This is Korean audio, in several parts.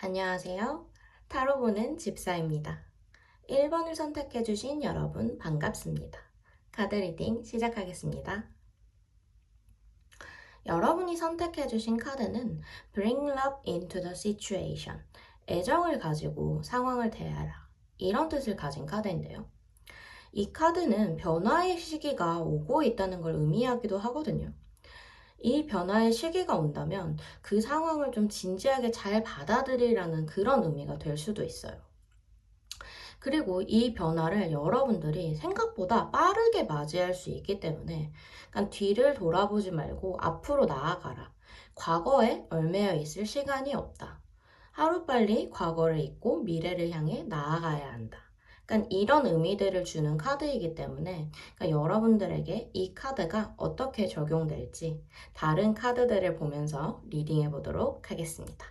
안녕하세요. 타로 보는 집사입니다. 1번을 선택해주신 여러분 반갑습니다. 카드 리딩 시작하겠습니다. 여러분이 선택해주신 카드는 Bring love into the situation. 애정을 가지고 상황을 대하라. 이런 뜻을 가진 카드인데요. 이 카드는 변화의 시기가 오고 있다는 걸 의미하기도 하거든요. 이 변화의 시기가 온다면 그 상황을 좀 진지하게 잘 받아들이라는 그런 의미가 될 수도 있어요. 그리고 이 변화를 여러분들이 생각보다 빠르게 맞이할 수 있기 때문에 그러니까 뒤를 돌아보지 말고 앞으로 나아가라. 과거에 얽매여 있을 시간이 없다. 하루빨리 과거를 잊고 미래를 향해 나아가야 한다. 그러니까 이런 의미들을 주는 카드이기 때문에 그러니까 여러분들에게 이 카드가 어떻게 적용될지 다른 카드들을 보면서 리딩해 보도록 하겠습니다.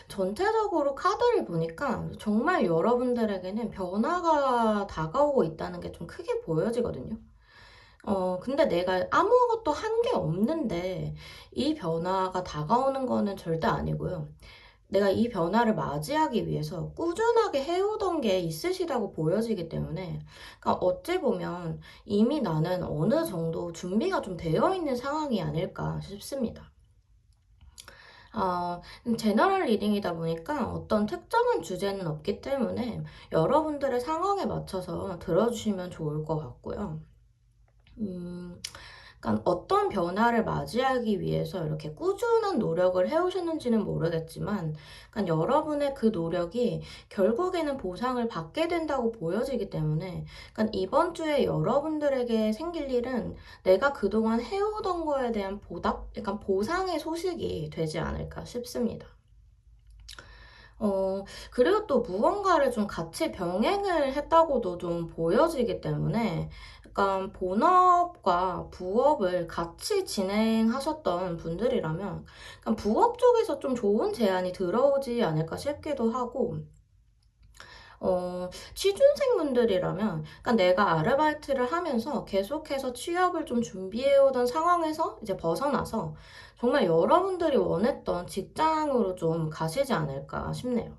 전체적으로 카드를 보니까 정말 여러분들에게는 변화가 다가오고 있다는 게 좀 크게 보여지거든요. 근데 내가 아무것도 한 게 없는데 이 변화가 다가오는 거는 절대 아니고요. 내가 이 변화를 맞이하기 위해서 꾸준하게 해오던 게 있으시다고 보여지기 때문에, 그러니까 어찌 보면 이미 나는 어느 정도 준비가 좀 되어 있는 상황이 아닐까 싶습니다. 제너럴 리딩이다 보니까 어떤 특정한 주제는 없기 때문에 여러분들의 상황에 맞춰서 들어주시면 좋을 것 같고요. 그러니까 어떤 변화를 맞이하기 위해서 이렇게 꾸준한 노력을 해오셨는지는 모르겠지만, 그러니까 여러분의 그 노력이 결국에는 보상을 받게 된다고 보여지기 때문에, 그러니까 이번 주에 여러분들에게 생길 일은 내가 그동안 해오던 거에 대한 보답, 약간 보상의 소식이 되지 않을까 싶습니다. 그리고 또 무언가를 좀 같이 병행을 했다고도 좀 보여지기 때문에 약간 본업과 부업을 같이 진행하셨던 분들이라면 약간 부업 쪽에서 좀 좋은 제안이 들어오지 않을까 싶기도 하고 취준생분들이라면, 그러니까 내가 아르바이트를 하면서 계속해서 취업을 좀 준비해오던 상황에서 이제 벗어나서 정말 여러분들이 원했던 직장으로 좀 가시지 않을까 싶네요.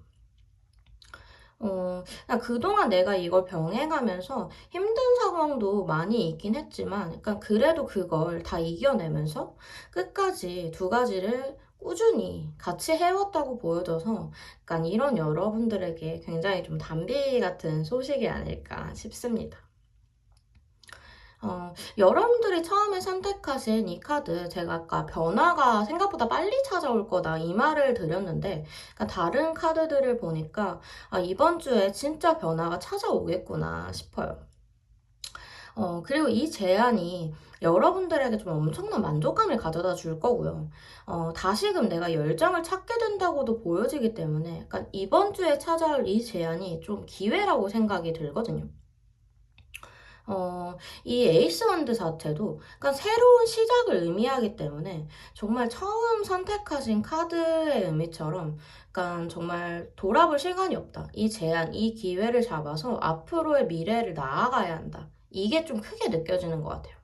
그러니까 그동안 내가 이걸 병행하면서 힘든 상황도 많이 있긴 했지만, 약간 그래도 그걸 다 이겨내면서 끝까지 두 가지를 꾸준히 같이 해왔다고 보여져서, 약간 이런 여러분들에게 굉장히 좀 단비 같은 소식이 아닐까 싶습니다. 여러분들이 처음에 선택하신 이 카드, 제가 아까 변화가 생각보다 빨리 찾아올 거다 이 말을 드렸는데, 그러니까 다른 카드들을 보니까 이번 주에 진짜 변화가 찾아오겠구나 싶어요. 그리고 이 제안이 여러분들에게 좀 엄청난 만족감을 가져다 줄 거고요. 다시금 내가 열정을 찾게 된다고도 보여지기 때문에, 약간 이번 주에 찾아올 이 제안이 좀 기회라고 생각이 들거든요. 이 에이스 원드 자체도 그러니까 새로운 시작을 의미하기 때문에 정말 처음 선택하신 카드의 의미처럼 그러니까 정말 돌아볼 시간이 없다. 이 제안, 이 기회를 잡아서 앞으로의 미래를 나아가야 한다. 이게 좀 크게 느껴지는 것 같아요.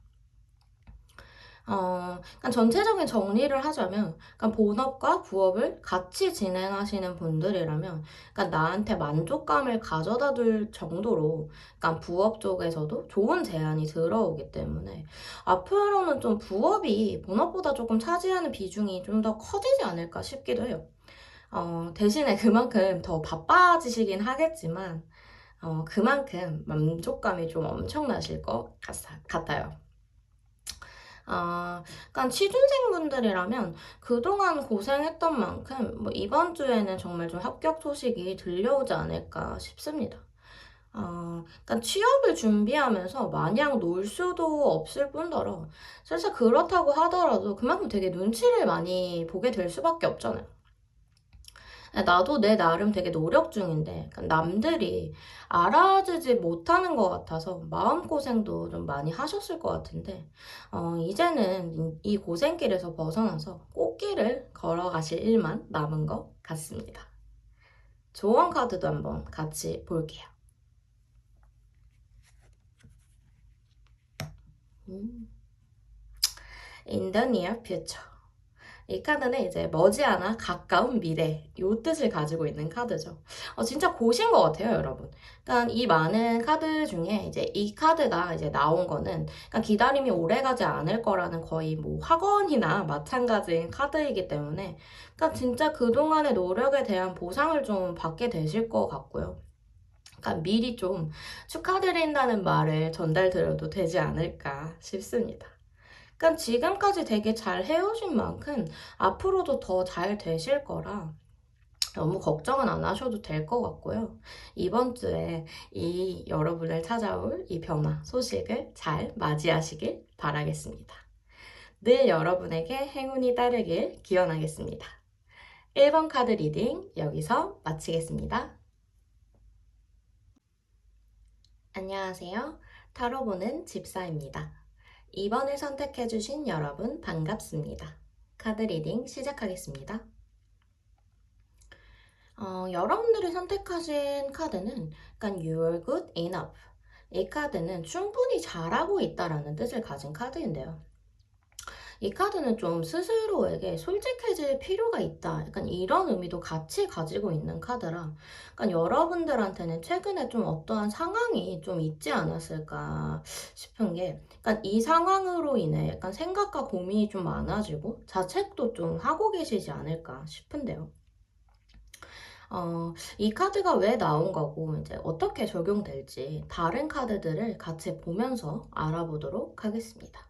그러니까 전체적인 정리를 하자면, 그러니까 본업과 부업을 같이 진행하시는 분들이라면, 그러니까 나한테 만족감을 가져다 줄 정도로, 그러니까 부업 쪽에서도 좋은 제안이 들어오기 때문에, 앞으로는 좀 부업이 본업보다 조금 차지하는 비중이 좀 더 커지지 않을까 싶기도 해요. 대신에 그만큼 더 바빠지시긴 하겠지만, 그만큼 만족감이 좀 엄청나실 것 같아요. 그러니까 취준생분들이라면 그동안 고생했던 만큼 뭐 이번 주에는 정말 좀 합격 소식이 들려오지 않을까 싶습니다. 그러니까 취업을 준비하면서 마냥 놀 수도 없을 뿐더러 사실 그렇다고 하더라도 그만큼 되게 눈치를 많이 보게 될 수밖에 없잖아요. 나도 내 나름 되게 노력 중인데 남들이 알아주지 못하는 것 같아서 마음고생도 좀 많이 하셨을 것 같은데 이제는 이 고생길에서 벗어나서 꽃길을 걸어가실 일만 남은 것 같습니다. 조언 카드도 한번 같이 볼게요. In the near future. 이 카드는 이제 머지않아 가까운 미래 요 뜻을 가지고 있는 카드죠. 진짜 고신 것 같아요, 여러분. 그러니까 이 많은 카드 중에 이제 이 카드가 이제 나온 거는 그러니까 기다림이 오래가지 않을 거라는 거의 뭐 확언이나 마찬가지인 카드이기 때문에 그러니까 진짜 그동안의 노력에 대한 보상을 좀 받게 되실 것 같고요. 그러니까 미리 좀 축하드린다는 말을 전달드려도 되지 않을까 싶습니다. 그러니까 지금까지 되게 잘 해오신 만큼 앞으로도 더 잘 되실 거라 너무 걱정은 안 하셔도 될 것 같고요. 이번 주에 이 여러분을 찾아올 이 변화 소식을 잘 맞이하시길 바라겠습니다. 늘 여러분에게 행운이 따르길 기원하겠습니다. 1번 카드 리딩 여기서 마치겠습니다. 안녕하세요. 타로 보는 집사입니다. 이번을 선택해주신 여러분 반갑습니다. 카드 리딩 시작하겠습니다. 여러분들이 선택하신 카드는 약간 You're good enough. 이 카드는 충분히 잘하고 있다라는 뜻을 가진 카드인데요. 이 카드는 좀 스스로에게 솔직해질 필요가 있다. 약간 이런 의미도 같이 가지고 있는 카드라. 약간 여러분들한테는 최근에 좀 어떠한 상황이 좀 있지 않았을까 싶은 게, 약간 이 상황으로 인해 약간 생각과 고민이 좀 많아지고 자책도 좀 하고 계시지 않을까 싶은데요. 이 카드가 왜 나온 거고, 이제 어떻게 적용될지 다른 카드들을 같이 보면서 알아보도록 하겠습니다.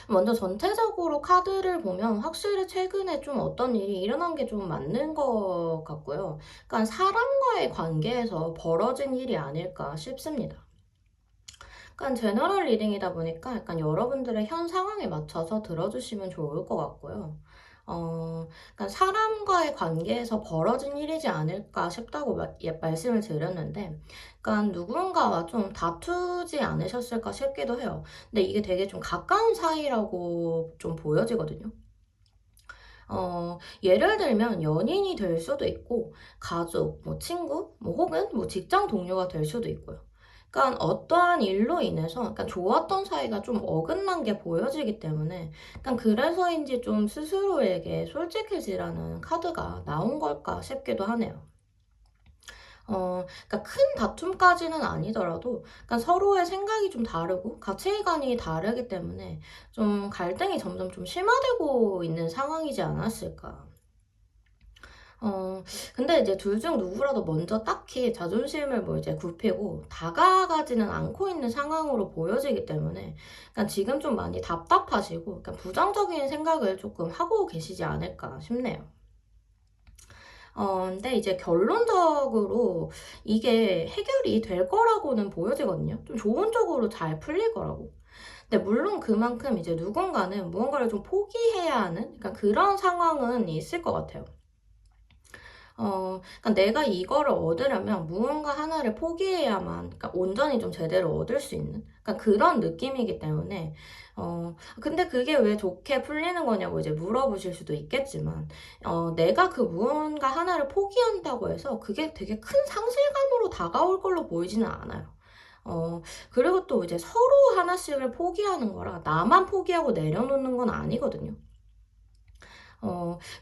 먼저 전체적으로 카드를 보면 확실히 최근에 좀 어떤 일이 일어난 게 좀 맞는 것 같고요. 그러니까 사람과의 관계에서 벌어진 일이 아닐까 싶습니다. 약간 제너럴 리딩이다 보니까 약간 여러분들의 현 상황에 맞춰서 들어주시면 좋을 것 같고요. 그러니까 사람과의 관계에서 벌어진 일이지 않을까 싶다고 말씀을 드렸는데, 그러니까 누군가와 좀 다투지 않으셨을까 싶기도 해요. 근데 이게 되게 좀 가까운 사이라고 좀 보여지거든요. 예를 들면 연인이 될 수도 있고, 가족, 뭐 친구, 뭐 혹은 뭐 직장 동료가 될 수도 있고요. 그러니까 어떠한 일로 인해서 그러니까 좋았던 사이가 좀 어긋난 게 보여지기 때문에 그러니까 그래서인지 좀 스스로에게 솔직해지라는 카드가 나온 걸까 싶기도 하네요. 그러니까 큰 다툼까지는 아니더라도 그러니까 서로의 생각이 좀 다르고 가치관이 다르기 때문에 좀 갈등이 점점 좀 심화되고 있는 상황이지 않았을까. 근데 이제 둘 중 누구라도 먼저 딱히 자존심을 뭐 이제 굽히고 다가가지는 않고 있는 상황으로 보여지기 때문에 그러니까 지금 좀 많이 답답하시고 그러니까 부정적인 생각을 조금 하고 계시지 않을까 싶네요. 근데 이제 결론적으로 이게 해결이 될 거라고는 보여지거든요. 좀 좋은 쪽으로 잘 풀릴 거라고. 근데 물론 그만큼 이제 누군가는 무언가를 좀 포기해야 하는 그러니까 그런 상황은 있을 것 같아요. 그러니까 내가 이거를 얻으려면 무언가 하나를 포기해야만, 그러니까 온전히 좀 제대로 얻을 수 있는, 그러니까 그런 느낌이기 때문에, 근데 그게 왜 좋게 풀리는 거냐고 이제 물어보실 수도 있겠지만, 내가 그 무언가 하나를 포기한다고 해서 그게 되게 큰 상실감으로 다가올 걸로 보이지는 않아요. 그리고 또 이제 서로 하나씩을 포기하는 거라 나만 포기하고 내려놓는 건 아니거든요.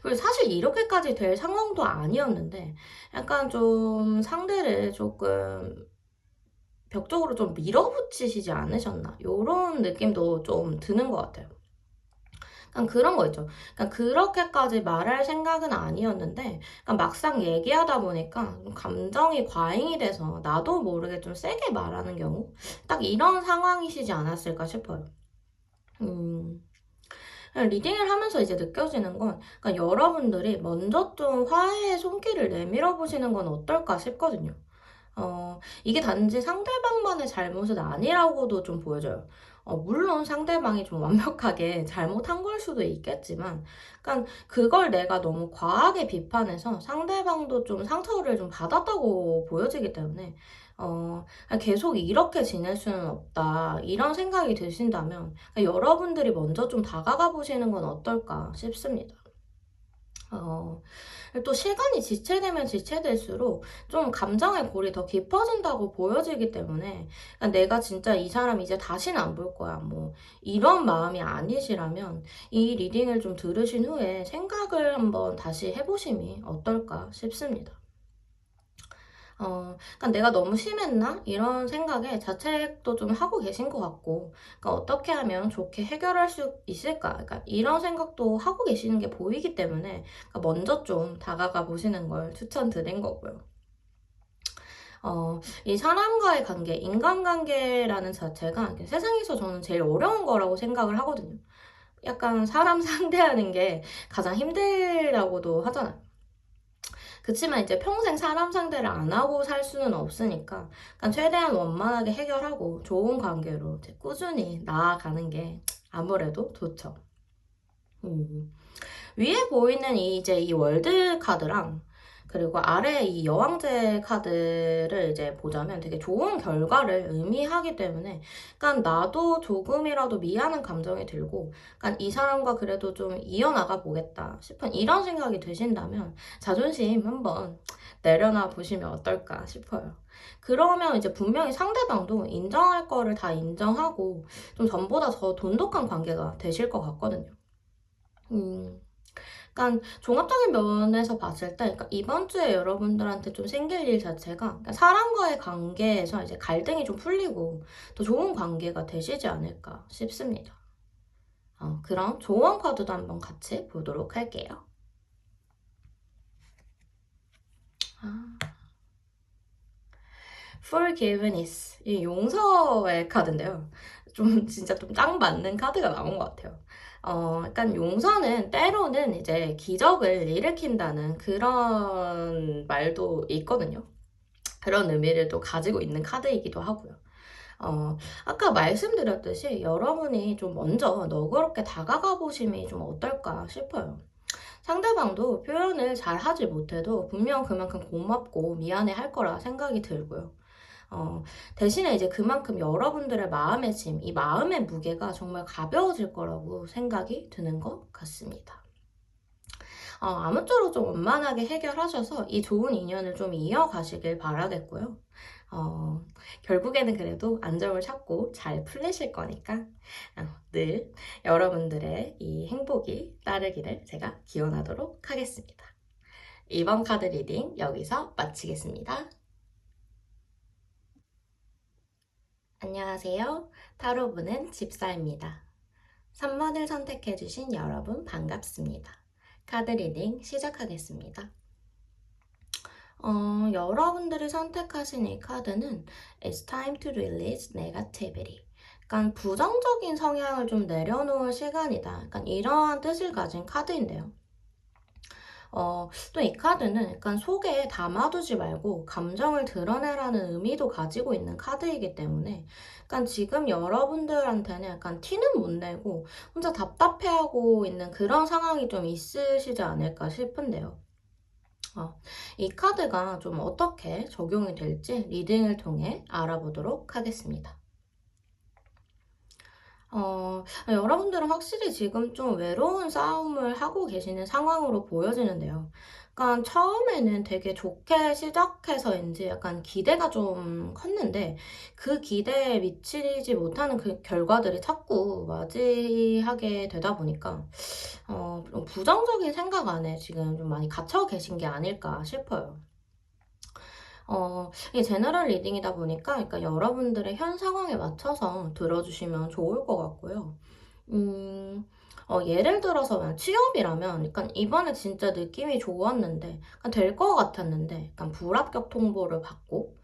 그리고 사실 이렇게까지 될 상황도 아니었는데, 약간 좀 상대를 조금 벽쪽으로 좀 밀어붙이시지 않으셨나? 요런 느낌도 좀 드는 것 같아요. 그냥 그런 거 있죠. 그러니까 그렇게까지 말할 생각은 아니었는데, 그러니까 막상 얘기하다 보니까 감정이 과잉이 돼서 나도 모르게 좀 세게 말하는 경우? 딱 이런 상황이시지 않았을까 싶어요. 음. 리딩을 하면서 이제 느껴지는 건 그러니까 여러분들이 먼저 좀 화해의 손길을 내밀어 보시는 건 어떨까 싶거든요. 이게 단지 상대방만의 잘못은 아니라고도 좀 보여져요. 물론 상대방이 좀 완벽하게 잘못한 걸 수도 있겠지만, 그러니까 그걸 내가 너무 과하게 비판해서 상대방도 좀 상처를 좀 받았다고 보여지기 때문에, 계속 이렇게 지낼 수는 없다. 이런 생각이 드신다면, 여러분들이 먼저 좀 다가가 보시는 건 어떨까 싶습니다. 어, 또 시간이 지체되면 지체될수록 좀 감정의 골이 더 깊어진다고 보여지기 때문에 그러니까 내가 진짜 이 사람 이제 다시는 안 볼 거야. 뭐 이런 마음이 아니시라면 이 리딩을 좀 들으신 후에 생각을 한번 다시 해보심이 어떨까 싶습니다. 그러니까 내가 너무 심했나? 이런 생각에 자책도 좀 하고 계신 것 같고, 그러니까 어떻게 하면 좋게 해결할 수 있을까? 그러니까 이런 생각도 하고 계시는 게 보이기 때문에 그러니까 먼저 좀 다가가 보시는 걸 추천드린 거고요. 이 사람과의 관계, 인간관계라는 자체가 세상에서 저는 제일 어려운 거라고 생각을 하거든요. 약간 사람 상대하는 게 가장 힘들다고도 하잖아요. 그치만 이제 평생 사람 상대를 안 하고 살 수는 없으니까 그러니까 최대한 원만하게 해결하고 좋은 관계로 이제 꾸준히 나아가는 게 아무래도 좋죠. 음. 위에 보이는 이제 이 월드 카드랑 그리고 아래 이 여왕제 카드를 이제 보자면 되게 좋은 결과를 의미하기 때문에 그러니까 나도 조금이라도 미안한 감정이 들고 그러니까 이 사람과 그래도 좀 이어나가 보겠다 싶은 이런 생각이 드신다면 자존심 한번 내려놔 보시면 어떨까 싶어요. 그러면 이제 분명히 상대방도 인정할 거를 다 인정하고 좀 전보다 더 돈독한 관계가 되실 것 같거든요. 음. 약간 종합적인 면에서 봤을 때, 그러니까 이번 주에 여러분들한테 좀 생길 일 자체가 그러니까 사람과의 관계에서 이제 갈등이 좀 풀리고 더 좋은 관계가 되시지 않을까 싶습니다. 그럼 조언 카드도 한번 같이 보도록 할게요. 아, Forgiveness, 이 용서의 카드인데요. 좀 진짜 좀 딱 맞는 카드가 나온 것 같아요. 약간 용서는 때로는 이제 기적을 일으킨다는 그런 말도 있거든요. 그런 의미를 또 가지고 있는 카드이기도 하고요. 아까 말씀드렸듯이 여러분이 좀 먼저 너그럽게 다가가 보심이 좀 어떨까 싶어요. 상대방도 표현을 잘 하지 못해도 분명 그만큼 고맙고 미안해 할 거라 생각이 들고요. 대신에 이제 그만큼 여러분들의 마음의 짐, 이 마음의 무게가 정말 가벼워질 거라고 생각이 드는 것 같습니다. 아무쪼록 좀 원만하게 해결하셔서 이 좋은 인연을 좀 이어가시길 바라겠고요. 어, 결국에는 그래도 안정을 찾고 잘 풀리실 거니까 늘 여러분들의 이 행복이 따르기를 제가 기원하도록 하겠습니다. 이번 카드 리딩 여기서 마치겠습니다. 안녕하세요. 타로 보는 집사입니다. 3번을 선택해주신 여러분 반갑습니다. 카드 리딩 시작하겠습니다. 여러분들이 선택하신 이 카드는 It's time to release negativity. 약간 부정적인 성향을 좀 내려놓을 시간이다. 약간 이러한 뜻을 가진 카드인데요. 또 이 카드는 약간 속에 담아두지 말고 감정을 드러내라는 의미도 가지고 있는 카드이기 때문에 약간 지금 여러분들한테는 약간 티는 못 내고 혼자 답답해하고 있는 그런 상황이 좀 있으시지 않을까 싶은데요. 이 카드가 좀 어떻게 적용이 될지 리딩을 통해 알아보도록 하겠습니다. 여러분들은 확실히 지금 좀 외로운 싸움을 하고 계시는 상황으로 보여지는데요. 약간 처음에는 되게 좋게 시작해서인지 약간 기대가 좀 컸는데 그 기대에 미치지 못하는 그 결과들이 자꾸 맞이하게 되다 보니까 좀 부정적인 생각 안에 지금 좀 많이 갇혀 계신 게 아닐까 싶어요. 이게 제너럴 리딩이다 보니까 그러니까 여러분들의 현 상황에 맞춰서 들어주시면 좋을 것 같고요. 음, 예를 들어서 그냥 취업이라면 약간 이번에 진짜 느낌이 좋았는데 될 것 같았는데 약간 불합격 통보를 받고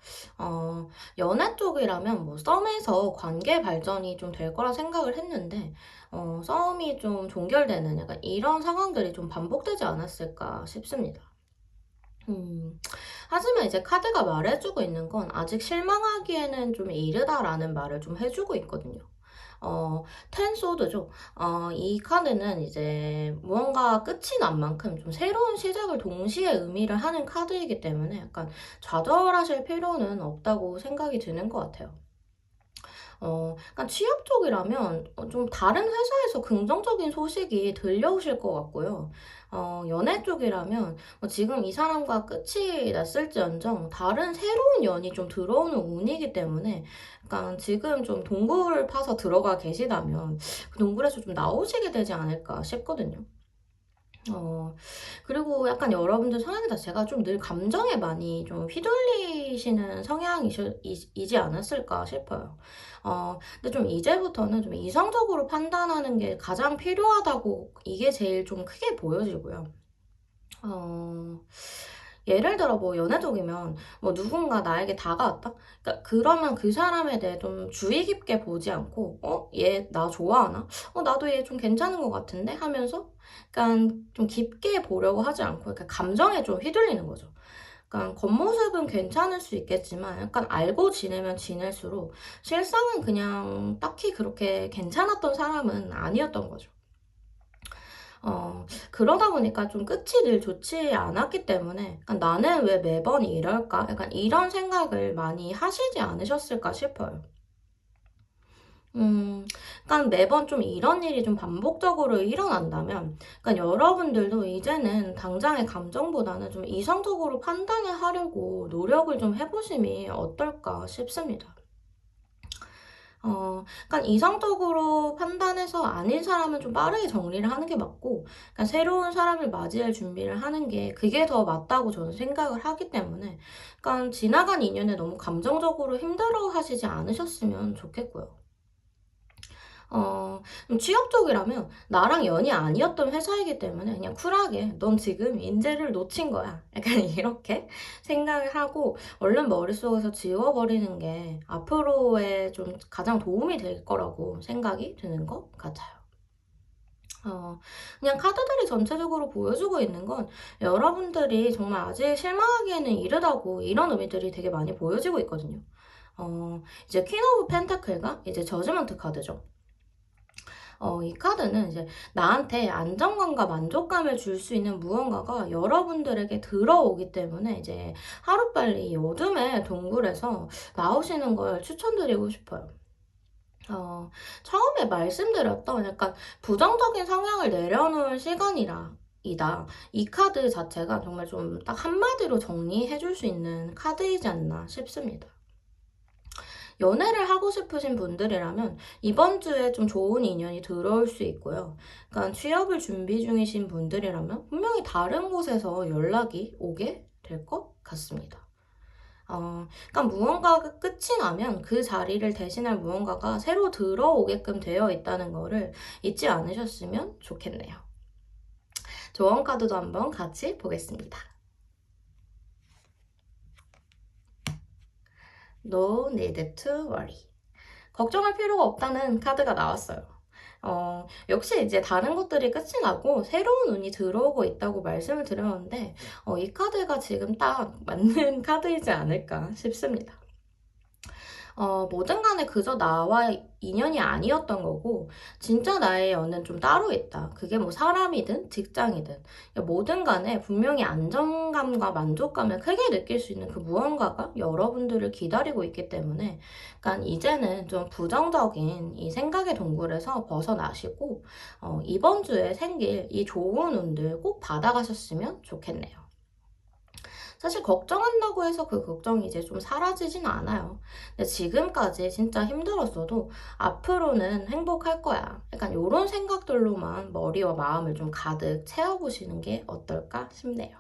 연애 쪽이라면 뭐 썸에서 관계 발전이 좀 될 거라 생각을 했는데 썸이 좀 종결되는 약간 이런 상황들이 좀 반복되지 않았을까 싶습니다. 하지만 이제 카드가 말해주고 있는 건 아직 실망하기에는 좀 이르다라는 말을 좀 해주고 있거든요. 텐 소드죠. 이 카드는 이제 무언가 끝이 난 만큼 좀 새로운 시작을 동시에 의미를 하는 카드이기 때문에 약간 좌절하실 필요는 없다고 생각이 드는 것 같아요. 그러니까 취업 쪽이라면 좀 다른 회사에서 긍정적인 소식이 들려오실 것 같고요. 연애 쪽이라면 지금 이 사람과 끝이 났을지언정 다른 새로운 연이 좀 들어오는 운이기 때문에 약간 지금 좀 동굴 파서 들어가 계시다면 그 동굴에서 좀 나오시게 되지 않을까 싶거든요. 어, 그리고 약간 여러분들 성향 자체가 좀 늘 감정에 많이 좀 휘둘리시는 성향이지 않았을까 싶어요. 근데 좀 이제부터는 좀 이성적으로 판단하는 게 가장 필요하다고 이게 제일 좀 크게 보여지고요. 어, 예를 들어 뭐 연애적이면 뭐 누군가 나에게 다가왔다? 그러니까 그러면 그 사람에 대해 좀 주의 깊게 보지 않고 얘 나 좋아하나? 나도 얘 좀 괜찮은 것 같은데? 하면서 약간 좀 깊게 보려고 하지 않고 약간 감정에 좀 휘둘리는 거죠. 약간 겉모습은 괜찮을 수 있겠지만 약간 알고 지내면 지낼수록 실상은 그냥 딱히 그렇게 괜찮았던 사람은 아니었던 거죠. 그러다 보니까 좀 끝이 늘 좋지 않았기 때문에 약간 '나는 왜 매번 이럴까?' 약간 이런 생각을 많이 하시지 않으셨을까 싶어요. 그러니까 매번 좀 이런 일이 좀 반복적으로 일어난다면 그러니까 여러분들도 이제는 당장의 감정보다는 좀 이성적으로 판단을 하려고 노력을 좀 해 보심이 어떨까 싶습니다. 그러니까 이성적으로 판단해서 아닌 사람은 좀 빠르게 정리를 하는 게 맞고, 그러니까 새로운 사람을 맞이할 준비를 하는 게 그게 더 맞다고 저는 생각을 하기 때문에, 그러니까 지나간 인연에 너무 감정적으로 힘들어 하시지 않으셨으면 좋겠고요. 좀 취업 쪽이라면 나랑 연이 아니었던 회사이기 때문에 그냥 쿨하게 넌 지금 인재를 놓친 거야. 약간 이렇게 생각을 하고 얼른 머릿속에서 지워버리는 게 앞으로의 좀 가장 도움이 될 거라고 생각이 드는 것 같아요. 그냥 카드들이 전체적으로 보여주고 있는 건 여러분들이 정말 아직 실망하기에는 이르다고 이런 의미들이 되게 많이 보여지고 있거든요. 이제 퀸 오브 펜타클과 이제 저지먼트 카드죠. 이 카드는 이제 나한테 안정감과 만족감을 줄 수 있는 무언가가 여러분들에게 들어오기 때문에 이제 하루빨리 이 어둠의 동굴에서 나오시는 걸 추천드리고 싶어요. 처음에 말씀드렸던 약간 부정적인 성향을 내려놓을 시간이다. 이 카드 자체가 정말 좀 딱 한마디로 정리해 줄 수 있는 카드이지 않나 싶습니다. 연애를 하고 싶으신 분들이라면 이번 주에 좀 좋은 인연이 들어올 수 있고요. 그러니까 취업을 준비 중이신 분들이라면 분명히 다른 곳에서 연락이 오게 될 것 같습니다. 그러니까 무언가가 끝이 나면 그 자리를 대신할 무언가가 새로 들어오게끔 되어 있다는 거를 잊지 않으셨으면 좋겠네요. 조언 카드도 한번 같이 보겠습니다. No need to worry. 걱정할 필요가 없다는 카드가 나왔어요. 역시 이제 다른 것들이 끝이 나고 새로운 운이 들어오고 있다고 말씀을 드렸는데, 이 카드가 지금 딱 맞는 카드이지 않을까 싶습니다. 뭐든 간에 그저 나와 인연이 아니었던 거고, 진짜 나의 연은 좀 따로 있다. 그게 뭐 사람이든 직장이든, 뭐든 간에 분명히 안정감과 만족감을 크게 느낄 수 있는 그 무언가가 여러분들을 기다리고 있기 때문에, 그러니까 이제는 좀 부정적인 이 생각의 동굴에서 벗어나시고, 이번 주에 생길 이 좋은 운들 꼭 받아가셨으면 좋겠네요. 사실 걱정한다고 해서 그 걱정이 이제 좀 사라지진 않아요. 근데 지금까지 진짜 힘들었어도 앞으로는 행복할 거야. 약간 이런 생각들로만 머리와 마음을 좀 가득 채워보시는 게 어떨까 싶네요.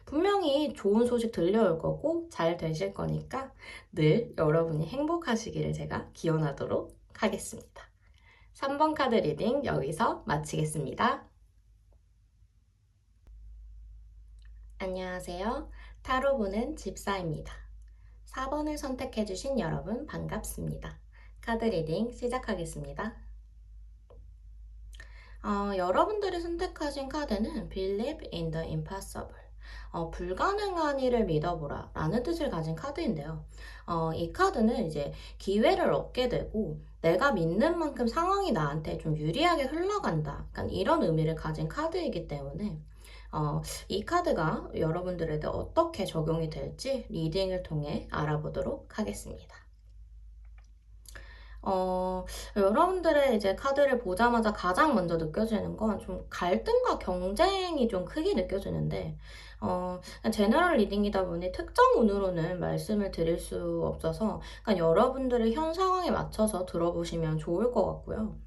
분명히 좋은 소식 들려올 거고 잘 되실 거니까 늘 여러분이 행복하시기를 제가 기원하도록 하겠습니다. 3번 카드 리딩 여기서 마치겠습니다. 안녕하세요. 타로 보는 집사입니다. 4번을 선택해주신 여러분 반갑습니다. 카드 리딩 시작하겠습니다. 여러분들이 선택하신 카드는 Believe in the Impossible. 불가능한 일을 믿어보라 라는 뜻을 가진 카드인데요. 이 카드는 이제 기회를 얻게 되고 내가 믿는 만큼 상황이 나한테 좀 유리하게 흘러간다. 약간 이런 의미를 가진 카드이기 때문에 이 카드가 여러분들에게 어떻게 적용이 될지 리딩을 통해 알아보도록 하겠습니다. 어, 여러분들의 이제 카드를 보자마자 가장 먼저 느껴지는 건 좀 갈등과 경쟁이 좀 크게 느껴지는데, 그냥 제너럴 리딩이다 보니 특정 운으로는 말씀을 드릴 수 없어서, 그러니까 여러분들의 현 상황에 맞춰서 들어보시면 좋을 것 같고요.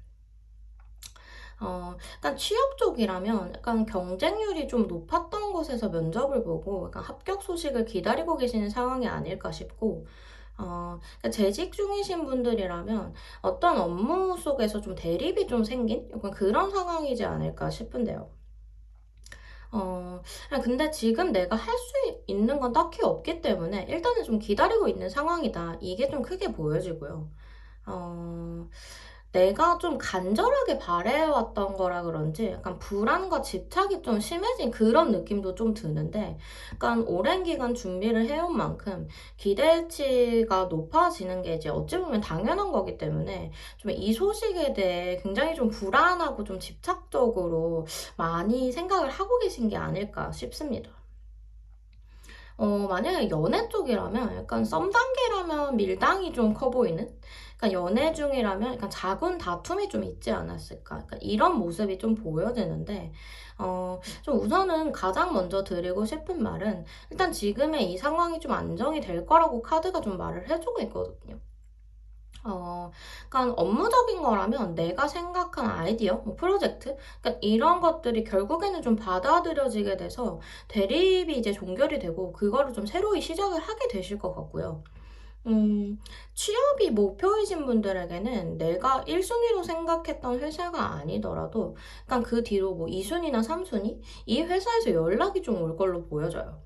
약간 취업 쪽이라면 약간 경쟁률이 좀 높았던 곳에서 면접을 보고 약간 합격 소식을 기다리고 계시는 상황이 아닐까 싶고, 그러니까 재직 중이신 분들이라면 어떤 업무 속에서 좀 대립이 좀 생긴 약간 그런 상황이지 않을까 싶은데요. 근데 지금 내가 할 수 있는 건 딱히 없기 때문에 일단은 좀 기다리고 있는 상황이다. 이게 좀 크게 보여지고요. 어, 내가 좀 간절하게 바래왔던 거라 그런지 약간 불안과 집착이 좀 심해진 그런 느낌도 좀 드는데, 약간 오랜 기간 준비를 해온 만큼 기대치가 높아지는 게 이제 어찌 보면 당연한 거기 때문에 좀 이 소식에 대해 굉장히 좀 불안하고 좀 집착적으로 많이 생각을 하고 계신 게 아닐까 싶습니다. 만약에 연애 쪽이라면 약간 썸 단계라면 밀당이 좀 커 보이는? 그러니까 연애 중이라면 약간 작은 다툼이 좀 있지 않았을까? 그러니까 이런 모습이 좀 보여지는데, 좀 우선은 가장 먼저 드리고 싶은 말은 일단 지금의 이 상황이 좀 안정이 될 거라고 카드가 좀 말을 해주고 있거든요. 그러니까 업무적인 거라면 내가 생각한 아이디어, 뭐 프로젝트, 그러니까 이런 것들이 결국에는 좀 받아들여지게 돼서 대립이 이제 종결이 되고 그거를 좀 새로이 시작을 하게 되실 것 같고요. 취업이 목표이신 분들에게는 내가 1순위로 생각했던 회사가 아니더라도 약간 그 뒤로 뭐 2순위나 3순위? 이 회사에서 연락이 좀 올 걸로 보여져요.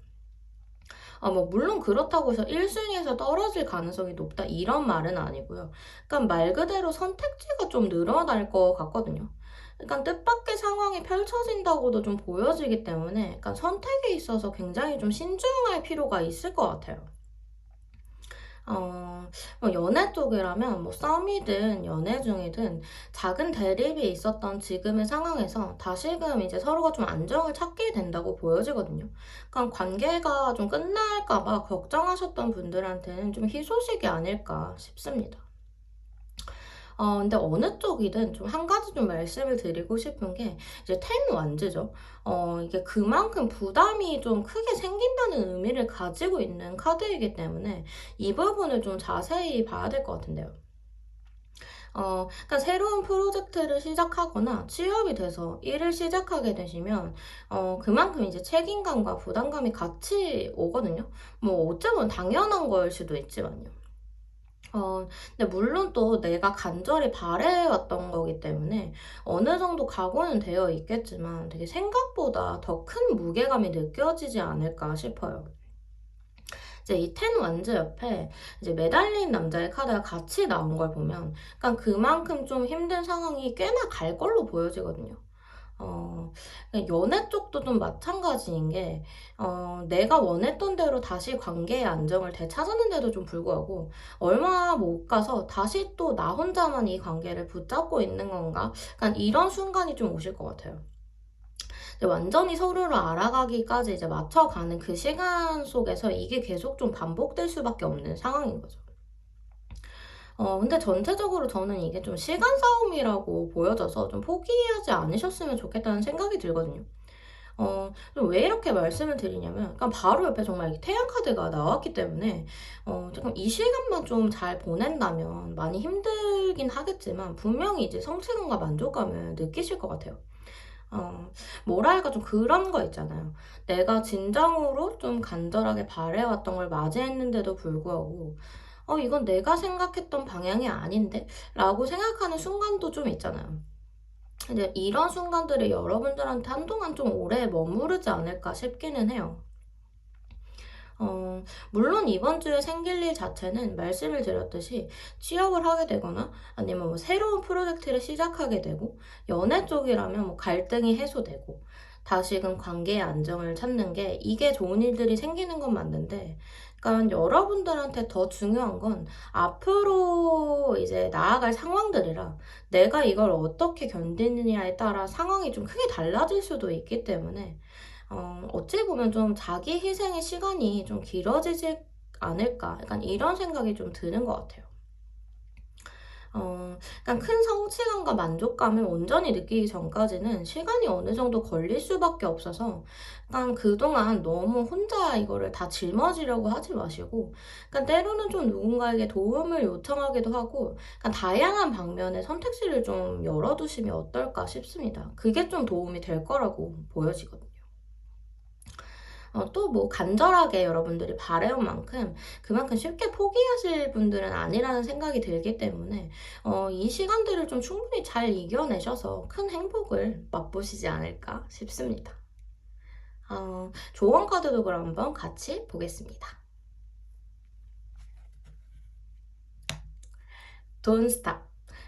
뭐, 물론 그렇다고 해서 1순위에서 떨어질 가능성이 높다, 이런 말은 아니고요. 그러니까 말 그대로 선택지가 좀 늘어날 것 같거든요. 그러니까 뜻밖의 상황이 펼쳐진다고도 좀 보여지기 때문에 약간 선택에 있어서 굉장히 좀 신중할 필요가 있을 것 같아요. 뭐 연애 쪽이라면 뭐 썸이든 연애 중이든 작은 대립이 있었던 지금의 상황에서 다시금 이제 서로가 좀 안정을 찾게 된다고 보여지거든요. 그러니까 관계가 좀 끝날까봐 걱정하셨던 분들한테는 좀 희소식이 아닐까 싶습니다. 근데 어느 쪽이든 좀 한 가지 좀 말씀을 드리고 싶은 게 이제 텐 완즈죠. 이게 그만큼 부담이 좀 크게 생긴다는 의미를 가지고 있는 카드이기 때문에 이 부분을 좀 자세히 봐야 될 것 같은데요. 그러니까 새로운 프로젝트를 시작하거나 취업이 돼서 일을 시작하게 되시면, 그만큼 이제 책임감과 부담감이 같이 오거든요. 뭐, 어쩌면 당연한 걸 수도 있지만요. 근데 물론 또 내가 간절히 바래왔던 거기 때문에 어느 정도 각오는 되어 있겠지만 되게 생각보다 더 큰 무게감이 느껴지지 않을까 싶어요. 이제 이 텐 완즈 옆에 이제 매달린 남자의 카드가 같이 나온 걸 보면, 그러니까 그만큼 좀 힘든 상황이 꽤나 갈 걸로 보여지거든요. 그러니까 연애 쪽도 좀 마찬가지인 게, 내가 원했던 대로 다시 관계의 안정을 되찾았는데도 좀 불구하고, 얼마 못 가서 다시 또 나 혼자만 이 관계를 붙잡고 있는 건가? 약간 이런 순간이 좀 오실 것 같아요. 이제 완전히 서로를 알아가기까지 이제 맞춰가는 그 시간 속에서 이게 계속 좀 반복될 수밖에 없는 상황인 거죠. 근데 전체적으로 저는 이게 좀 시간 싸움이라고 보여져서 좀 포기하지 않으셨으면 좋겠다는 생각이 들거든요. 왜 이렇게 말씀을 드리냐면, 약간 바로 옆에 정말 태양 카드가 나왔기 때문에, 조금 이 시간만 좀 잘 보낸다면 많이 힘들긴 하겠지만, 분명히 이제 성취감과 만족감을 느끼실 것 같아요. 뭐랄까 좀 그런 거 있잖아요. 내가 진정으로 좀 간절하게 바래왔던 걸 맞이했는데도 불구하고, 이건 내가 생각했던 방향이 아닌데? 라고 생각하는 순간도 좀 있잖아요. 이제 이런 순간들이 여러분들한테 한동안 좀 오래 머무르지 않을까 싶기는 해요. 물론 이번 주에 생길 일 자체는 말씀을 드렸듯이 취업을 하게 되거나 아니면 뭐 새로운 프로젝트를 시작하게 되고, 연애 쪽이라면 뭐 갈등이 해소되고 다시금 관계의 안정을 찾는 게, 이게 좋은 일들이 생기는 건 맞는데, 그러니까 여러분들한테 더 중요한 건 앞으로 이제 나아갈 상황들이라 내가 이걸 어떻게 견디느냐에 따라 상황이 좀 크게 달라질 수도 있기 때문에, 어찌 보면 좀 자기 희생의 시간이 좀 길어지지 않을까? 약간 이런 생각이 좀 드는 것 같아요. 그러니까 큰 성취감과 만족감을 온전히 느끼기 전까지는 시간이 어느 정도 걸릴 수밖에 없어서 그동안 너무 혼자 이거를 다 짊어지려고 하지 마시고 때로는 좀 누군가에게 도움을 요청하기도 하고 다양한 방면의 선택지를 좀 열어두시면 어떨까 싶습니다. 그게 좀 도움이 될 거라고 보여지거든요. 또 뭐 간절하게 여러분들이 바라온 만큼 그만큼 쉽게 포기하실 분들은 아니라는 생각이 들기 때문에 이 시간들을 좀 충분히 잘 이겨내셔서 큰 행복을 맛보시지 않을까 싶습니다. 조언 카드도 그럼 한번 같이 보겠습니다. Don't stop.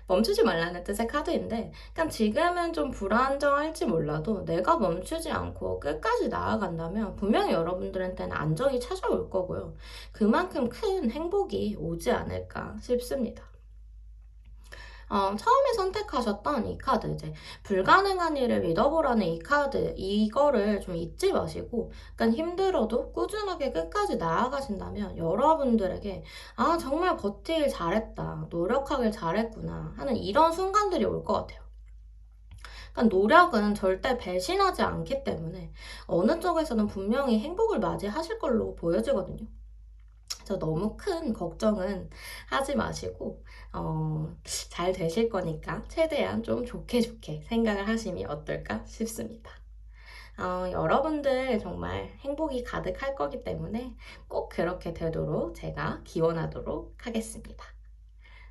멈추지 말라는 뜻의 카드인데, 지금은 좀 불안정할지 몰라도 내가 멈추지 않고 끝까지 나아간다면 분명히 여러분들한테는 안정이 찾아올 거고요. 그만큼 큰 행복이 오지 않을까 싶습니다. 처음에 선택하셨던 이 카드, 이제 불가능한 일을 믿어보라는 이 카드, 이거를 좀 잊지 마시고, 힘들어도 꾸준하게 끝까지 나아가신다면 여러분들에게 정말 버티길 잘했다, 노력하길 잘했구나 하는 이런 순간들이 올 것 같아요. 노력은 절대 배신하지 않기 때문에 어느 쪽에서는 분명히 행복을 맞이하실 걸로 보여지거든요. 너무 큰 걱정은 하지 마시고 잘 되실 거니까 최대한 좀 좋게 좋게 생각을 하시면 어떨까 싶습니다. 여러분들 정말 행복이 가득할 거기 때문에 꼭 그렇게 되도록 제가 기원하도록 하겠습니다.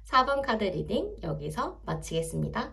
4번 카드 리딩 여기서 마치겠습니다.